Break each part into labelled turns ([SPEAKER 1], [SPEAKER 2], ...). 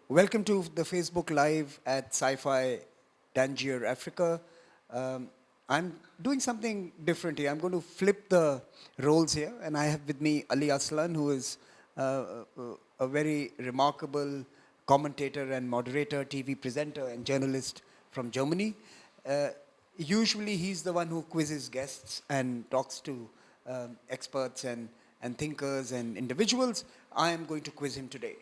[SPEAKER 1] Welcome to the Facebook Live at CyFy Tangier, Africa. I'm doing something different here. I'm going to flip the roles here, and I have with me Ali Aslan, who is a very remarkable commentator and moderator, TV presenter, and journalist from Germany. Usually, he's the one who quizzes guests and talks to experts and thinkers and individuals. I am going to quiz him today.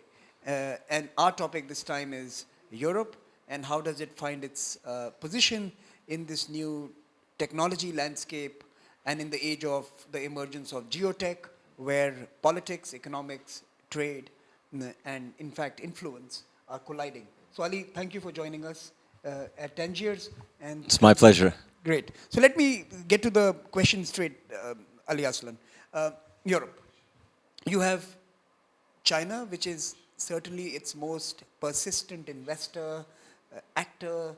[SPEAKER 1] And our topic this time is Europe and how does it find its position in this new technology landscape and in the age of the emergence of geotech, where politics, economics, trade, and in fact influence are colliding. So Ali, thank you for joining us at Tangiers. And
[SPEAKER 2] it's my pleasure.
[SPEAKER 1] Great. So let me get to the question straight, Ali Aslan. Europe. You have China, which is certainly its most persistent investor, actor.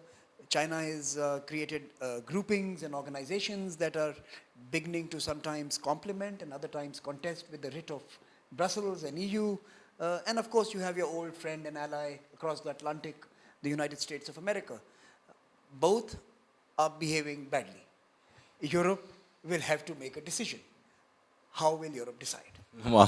[SPEAKER 1] China has created groupings and organizations that are beginning to sometimes complement and other times contest with the writ of Brussels and EU. And of course, you have your old friend and ally across the Atlantic, the United States of America. Both are behaving badly. Europe will have to make a decision. How will Europe decide?
[SPEAKER 2] Well,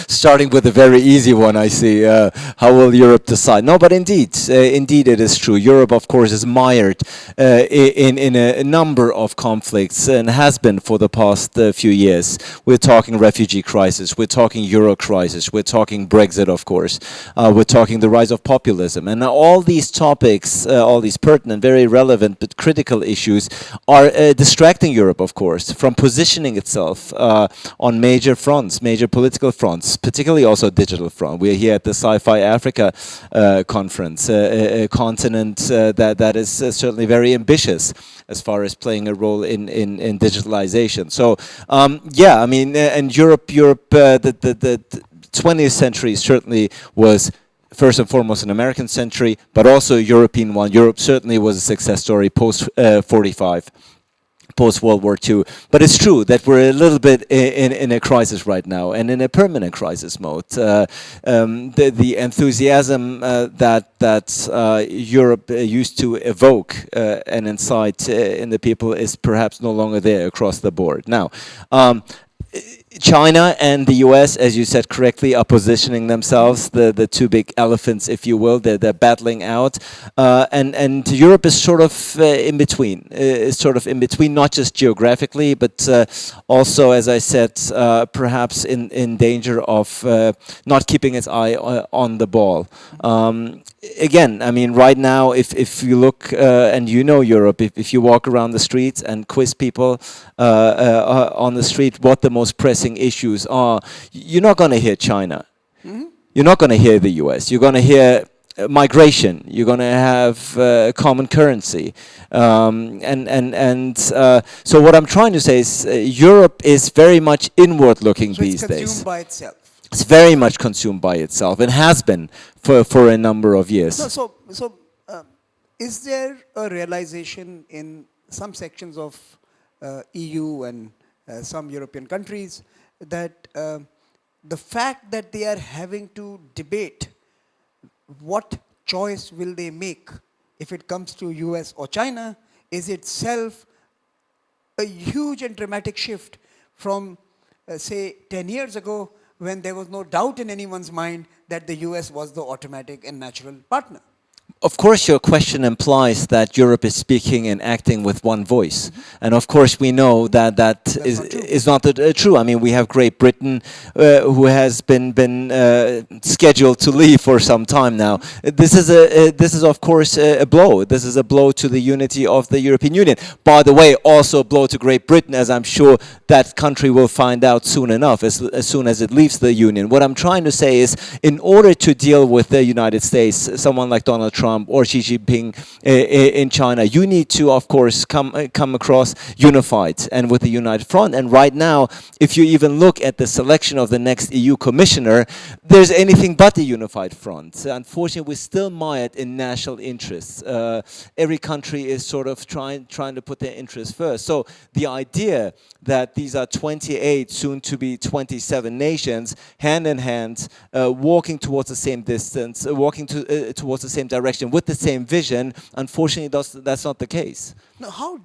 [SPEAKER 2] starting with a very easy one, I see. How will Europe decide? No, but indeed it is true. Europe, of course, is mired in a number of conflicts and has been for the past few years. We're talking refugee crisis, we're talking Euro crisis, we're talking Brexit, of course. We're talking the rise of populism. And all these topics, all these pertinent, very relevant, but critical issues are distracting Europe, of course, from positioning itself on major fronts, major political fronts, particularly also digital front. We're here at the CyFy Africa conference, a continent that is certainly very ambitious as far as playing a role in digitalization. So, yeah, I mean, and Europe, the 20th century certainly was first and foremost an American century, but also a European one. Europe certainly was a success story post 45. Post-World War II. But it's true that we're a little bit in a crisis right now, and in a permanent crisis mode. The enthusiasm that Europe used to evoke and incite in the people is perhaps no longer there across the board. Now, China and the US, as you said correctly, are positioning themselves, the two big elephants, if you will. They're battling out. And Europe is sort of in between. Not just geographically, but also, as I said, perhaps in danger of not keeping its eye on the ball. Again, I mean, right now, if you look, and you know Europe, if you walk around the streets and quiz people on the street what the most pressing issues are, you're not going to hear China. Mm-hmm. You're not going to hear the US. You're going to hear migration. You're going to have common currency. So what I'm trying to say is Europe is very much inward-looking these days.
[SPEAKER 1] It's consumed by itself.
[SPEAKER 2] It's very much consumed by itself and has been for a number of years.
[SPEAKER 1] So, is there a realization in some sections of EU and some European countries that the fact that they are having to debate what choice will they make if it comes to US or China is itself a huge and dramatic shift from, say, 10 years ago, when there was no doubt in anyone's mind that the US was the automatic and natural partner?
[SPEAKER 2] Of course, your question implies that Europe is speaking and acting with one voice. Mm-hmm. And of course, we know that is not true. I mean, we have Great Britain, who has been scheduled to leave for some time now. This is of course a blow. This is a blow to the unity of the European Union. By the way, also a blow to Great Britain, as I'm sure that country will find out soon enough, as soon as it leaves the Union. What I'm trying to say is, in order to deal with the United States, someone like Donald Trump Trump or Xi Jinping in China. You need to, of course, come across unified and with a united front. And right now, if you even look at the selection of the next EU commissioner, there's anything but a unified front. Unfortunately, we're still mired in national interests. Every country is sort of trying to put their interests first. So the idea that these are 28, soon to be 27 nations, hand in hand, walking towards the same distance, walking towards the same direction with the same vision, unfortunately, that's not the case.
[SPEAKER 1] Now,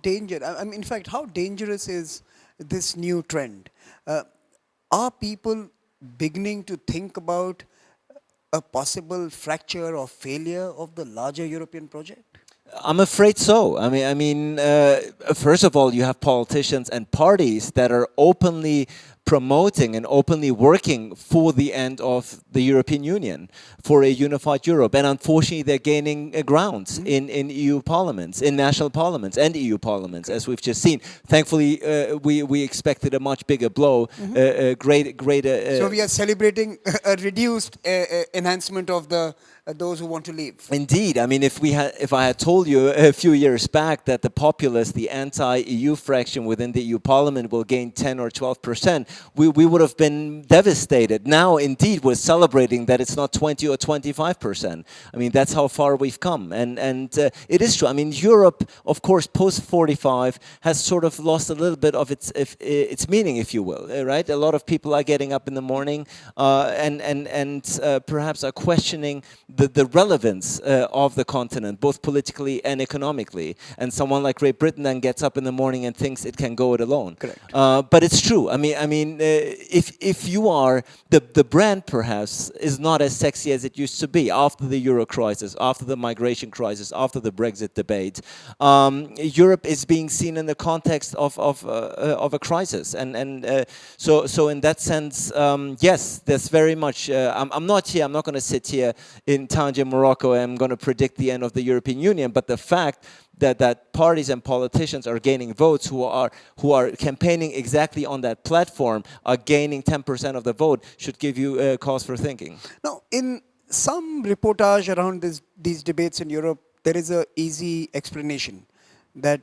[SPEAKER 1] in fact, how dangerous is this new trend? Are people beginning to think about a possible fracture or failure of the larger European project?
[SPEAKER 2] I'm afraid so. First of all, you have politicians and parties that are openly promoting and openly working for the end of the European Union, for a unified Europe. And unfortunately, they're gaining ground in EU parliaments, in national parliaments and EU parliaments, as we've just seen. Thankfully, we expected a much bigger blow, greater...
[SPEAKER 1] So we are celebrating a reduced enhancement of the those who want to leave.
[SPEAKER 2] Indeed. I mean, if I had told you a few years back that the populace, the anti-EU fraction within the EU Parliament will gain 10 or 12%, we would have been devastated. Now, indeed, we're celebrating that it's not 20 or 25%. I mean, that's how far we've come. And it is true. I mean, Europe, of course, post-45 has sort of lost a little bit of its meaning, if you will, right? A lot of people are getting up in the morning and perhaps are questioning the relevance of the continent, both politically and economically. And someone like Great Britain then gets up in the morning and thinks it can go it alone.
[SPEAKER 1] Correct.
[SPEAKER 2] But it's true. If you are, the brand perhaps is not as sexy as it used to be after the Euro crisis, after the migration crisis, after the Brexit debate. Europe is being seen in the context of a crisis. So in that sense, yes, there's very much, I'm not going to sit here in Tangier, Morocco, and I'm going to predict the end of the European Union, but the fact that parties and politicians are gaining votes who are campaigning exactly on that platform are gaining 10% of the vote should give you cause for thinking.
[SPEAKER 1] Now, in some reportage around these debates in Europe, there is an easy explanation that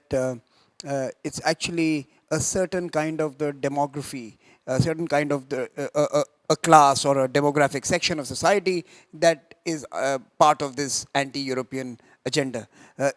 [SPEAKER 1] it's actually a certain kind of the demography, a certain kind of a class or a demographic section of society that is part of this anti-European agenda.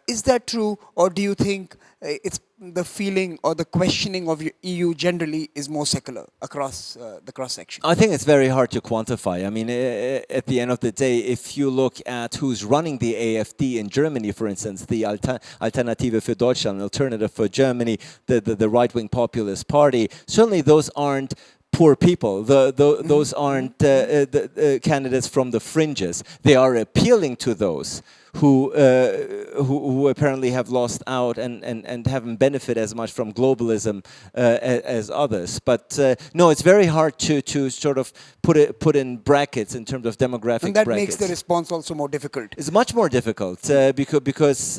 [SPEAKER 1] Is that true, or do you think it's the feeling or the questioning of EU generally is more secular across the cross-section?
[SPEAKER 2] I think it's very hard to quantify. I mean, at the end of the day, if you look at who's running the AfD in Germany, for instance, the Alternative für Deutschland, Alternative for Germany, the right-wing populist party, certainly those aren't poor people. Those aren't the candidates from the fringes. They are appealing to those who apparently have lost out and haven't benefited as much from globalism as others. But no, it's very hard to sort of put in brackets in terms of demographic
[SPEAKER 1] and that
[SPEAKER 2] brackets.
[SPEAKER 1] makes the response also more difficult.
[SPEAKER 2] It's much more difficult because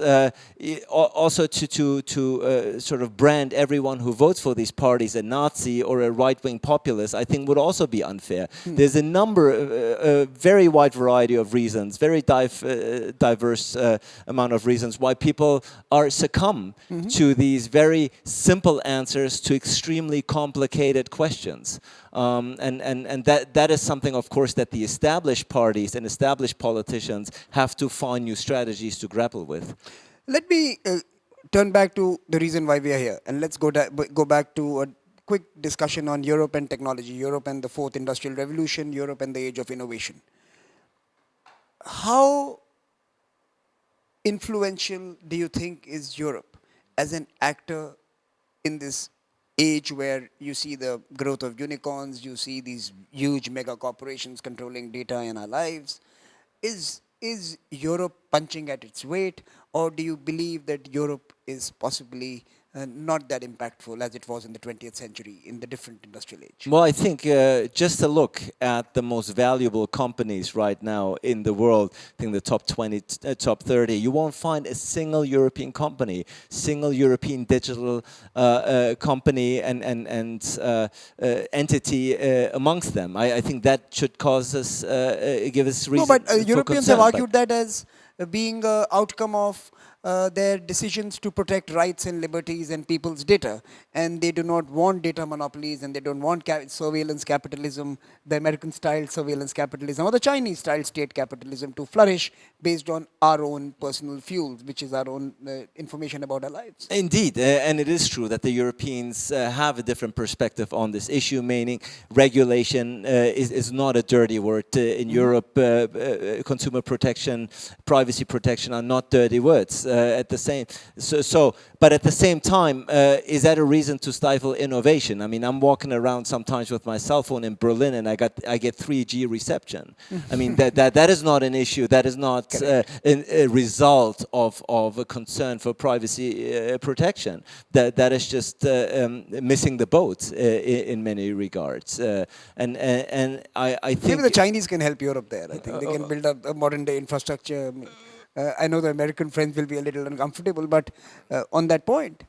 [SPEAKER 2] also to sort of brand everyone who votes for these parties a Nazi or a right-wing populist, I think would also be unfair. There's a a very wide variety of reasons, very diverse amount of reasons why people are succumb to these very simple answers to extremely complicated questions. And that is something, of course, that the established parties and established politicians have to find new strategies to grapple with.
[SPEAKER 1] Let me turn back to the reason why we are here, and let's go back to a quick discussion on Europe and technology, Europe and the fourth industrial revolution, Europe and the age of innovation. How influential do you think is Europe as an actor in this age where you see the growth of unicorns, you see these huge mega corporations controlling data in our lives? Is Europe punching at its weight, or do you believe that Europe is possibly not that impactful as it was in the 20th century in the different industrial age?
[SPEAKER 2] Well, I think just to look at the most valuable companies right now in the world, I think the top 20, top 30, you won't find a single European company, single European digital company and entity amongst them. I think that should cause us, give us reason.
[SPEAKER 1] No, but Europeans have argued that as being an outcome of their decisions to protect rights and liberties and people's data. And they do not want data monopolies, and they don't want surveillance capitalism, the American style surveillance capitalism or the Chinese style state capitalism to flourish based on our own personal fuels, which is our own information about our lives.
[SPEAKER 2] Indeed, and it is true that the Europeans have a different perspective on this issue, meaning regulation is not a dirty word. In Europe, consumer protection, privacy protection are not dirty words. But at the same time, is that a reason to stifle innovation? I mean, I'm walking around sometimes with my cell phone in Berlin, and I get 3G reception. I mean, that is not an issue. That is not a result of a concern for privacy protection. That is just missing the boat in many regards. And I think
[SPEAKER 1] maybe the Chinese can help Europe there. I think they can build up a modern day infrastructure. I know the American friends will be a little uncomfortable, but on that point,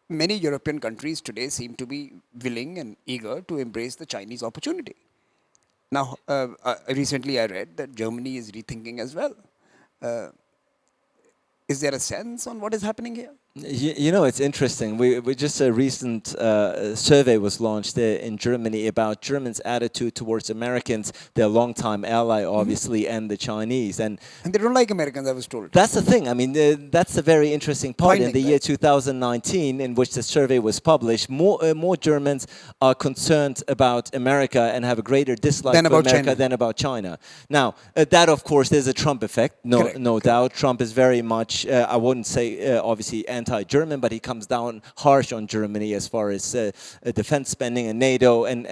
[SPEAKER 1] many European countries today seem to be willing and eager to embrace the Chinese opportunity. Now, recently I read that Germany is rethinking as well. Is there a sense on what is happening here?
[SPEAKER 2] You know, it's interesting. We just a recent survey was launched in Germany about Germans' attitude towards Americans, their longtime ally, obviously, and the Chinese. And
[SPEAKER 1] they don't like Americans, I was told.
[SPEAKER 2] That's the thing. I mean, that's a very interesting part. In the year 2019, in which the survey was published, more Germans are concerned about America and have a greater dislike for America than about China. Now, that, of course, there's a Trump effect, no doubt. Trump is very much, I wouldn't say, obviously, anti-German, but he comes down harsh on Germany as far as defense spending and NATO and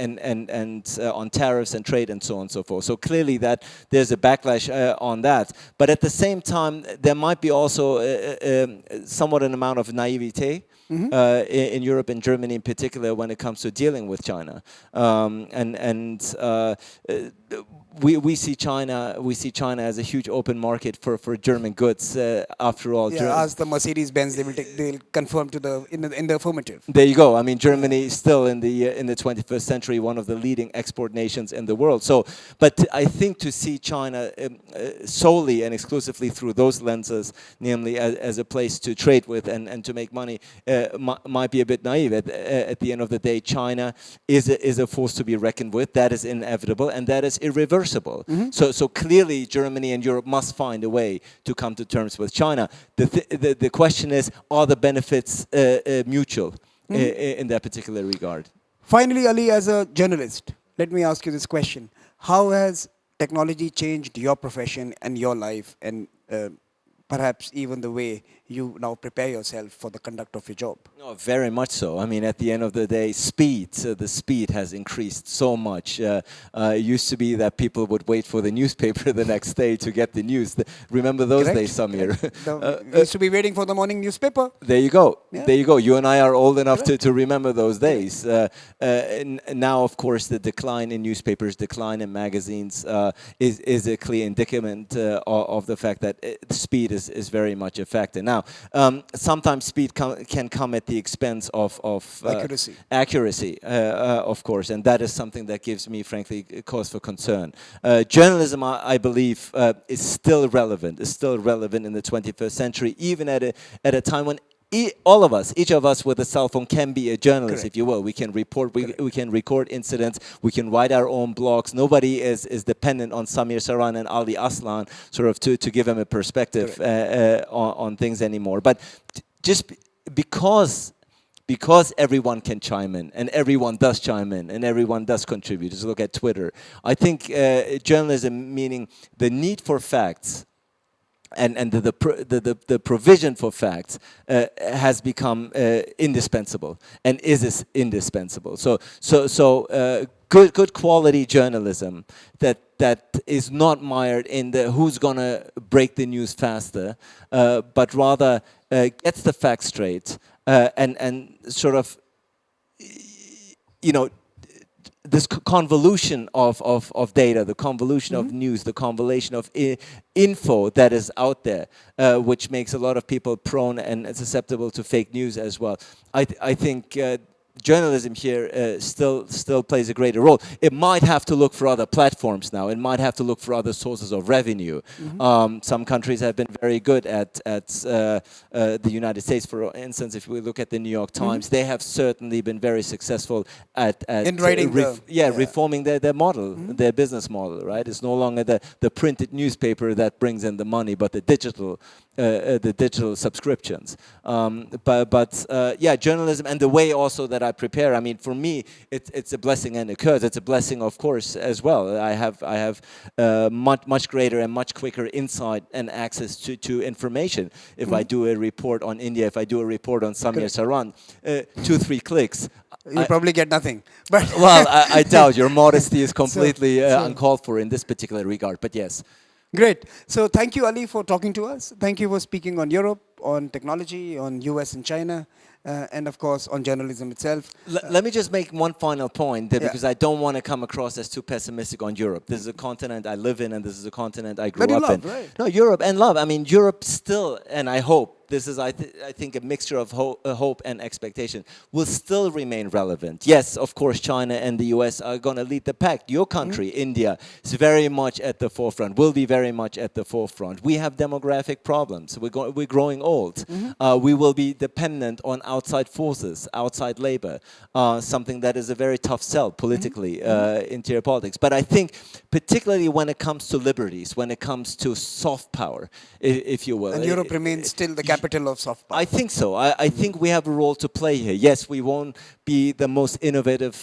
[SPEAKER 2] on tariffs and trade and so on and so forth. So clearly that there's a backlash on that. But at the same time, there might be also somewhat an amount of naivete in Europe and Germany in particular when it comes to dealing with China. We see China as a huge open market for German goods. After all,
[SPEAKER 1] as the Mercedes-Benz, they'll confirm in the affirmative.
[SPEAKER 2] There you go. I mean, Germany is still in the 21st century one of the leading export nations in the world. So, but I think to see China solely and exclusively through those lenses, namely as a place to trade with and to make money, might be a bit naive. At the end of the day, China is a force to be reckoned with. That is inevitable and that is irreversible. So clearly Germany and Europe must find a way to come to terms with China. The question is, are the benefits mutual in that particular regard?
[SPEAKER 1] Finally, Ali, as a journalist, let me ask you this question. How has technology changed your profession and your life, and perhaps even the way you now prepare yourself for the conduct of your job?
[SPEAKER 2] No, very much so. I mean, at the end of the day, the speed has increased so much. It used to be that people would wait for the newspaper the next day to get the news. Remember those days, Samir?
[SPEAKER 1] We used to be waiting for the morning newspaper.
[SPEAKER 2] There you go. Yeah. There you go. You and I are old enough to remember those days. Now, of course, the decline in newspapers, decline in magazines is a clear indicament of the fact that speed is very much a factor. Now, sometimes speed can come at the expense of accuracy, of course, and that is something that gives me, frankly, cause for concern. Journalism, I believe, is still relevant. Is still relevant in the 21st century, even at a time when all of us, each of us with a cell phone can be a journalist, Correct. If you will. We can report, we can record incidents, we can write our own blogs. Nobody is dependent on Samir Saran and Ali Aslan sort of to give them a perspective on things anymore. But just because everyone can chime in, and everyone does chime in, and everyone does contribute. Just look at Twitter. I think journalism, meaning the need for facts, and the provision for facts has become indispensable and is indispensable. So good quality journalism that is not mired in the who's gonna break the news faster, but rather gets the facts straight and sort of, you know, this convolution of data, the convolution of news, the convolution of info that is out there, which makes a lot of people prone and susceptible to fake news as well. I think journalism here still plays a greater role. It might have to look for other platforms now. It might have to look for other sources of revenue. Some countries have been very good at the United States, for instance. If we look at the New York Times, they have certainly been very successful at
[SPEAKER 1] In writing
[SPEAKER 2] reforming their model, their business model. Right? It's no longer the printed newspaper that brings in the money, but the digital subscriptions. But yeah, journalism and the way also that I prepare. I mean, for me, it's a blessing and a curse. It's a blessing, of course, as well. I have much greater and much quicker insight and access to information. If I do a report on India, if I do a report on Samir Saran, 2-3 clicks.
[SPEAKER 1] You probably get nothing. But
[SPEAKER 2] well, I doubt your modesty is completely uncalled for in this particular regard. But yes.
[SPEAKER 1] Great. So thank you, Ali, for talking to us. Thank you for speaking on Europe, on technology, on US and China, and of course on journalism itself.
[SPEAKER 2] Let me just make one final point there, because I don't want to come across as too pessimistic on Europe. This is a continent I live in, and this is a continent I grew up in.
[SPEAKER 1] Right?
[SPEAKER 2] No, Europe and love. I mean, Europe still, and I hope, this is, I think, a mixture of hope and expectation, will still remain relevant. Yes, of course, China and the US are going to lead the pack. Your country, India, is very much at the forefront, will be very much at the forefront. We have demographic problems. We're growing old. We will be dependent on outside forces, outside labor, something that is a very tough sell politically, interior politics. But I think, particularly when it comes to liberties, when it comes to soft power, if you will.
[SPEAKER 1] And Europe remains still the capital of soft power.
[SPEAKER 2] I think so. I think we have a role to play here. Yes, we won't be the most innovative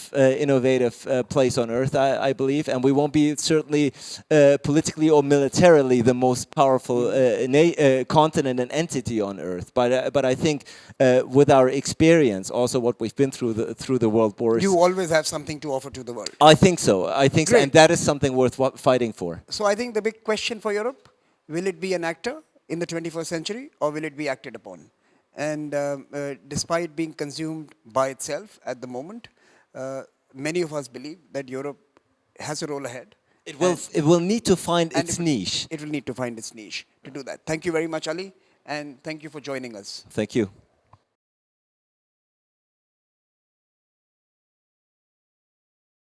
[SPEAKER 2] place on earth, I believe, and we won't be certainly politically or militarily the most powerful continent and entity on earth. But I think with our experience, also what we've been through the world wars,
[SPEAKER 1] you always have something to offer to the world.
[SPEAKER 2] I think so. I think so,
[SPEAKER 1] Great.
[SPEAKER 2] and that is something worth fighting for.
[SPEAKER 1] So I think the big question for Europe, will it be an actor in the 21st century, or will it be acted upon? And despite being consumed by itself at the moment, many of us believe that Europe has a role ahead.
[SPEAKER 2] It will need to find its niche.
[SPEAKER 1] It will need to find its niche to do that. Thank you very much, Ali, and thank you for joining us.
[SPEAKER 2] Thank you.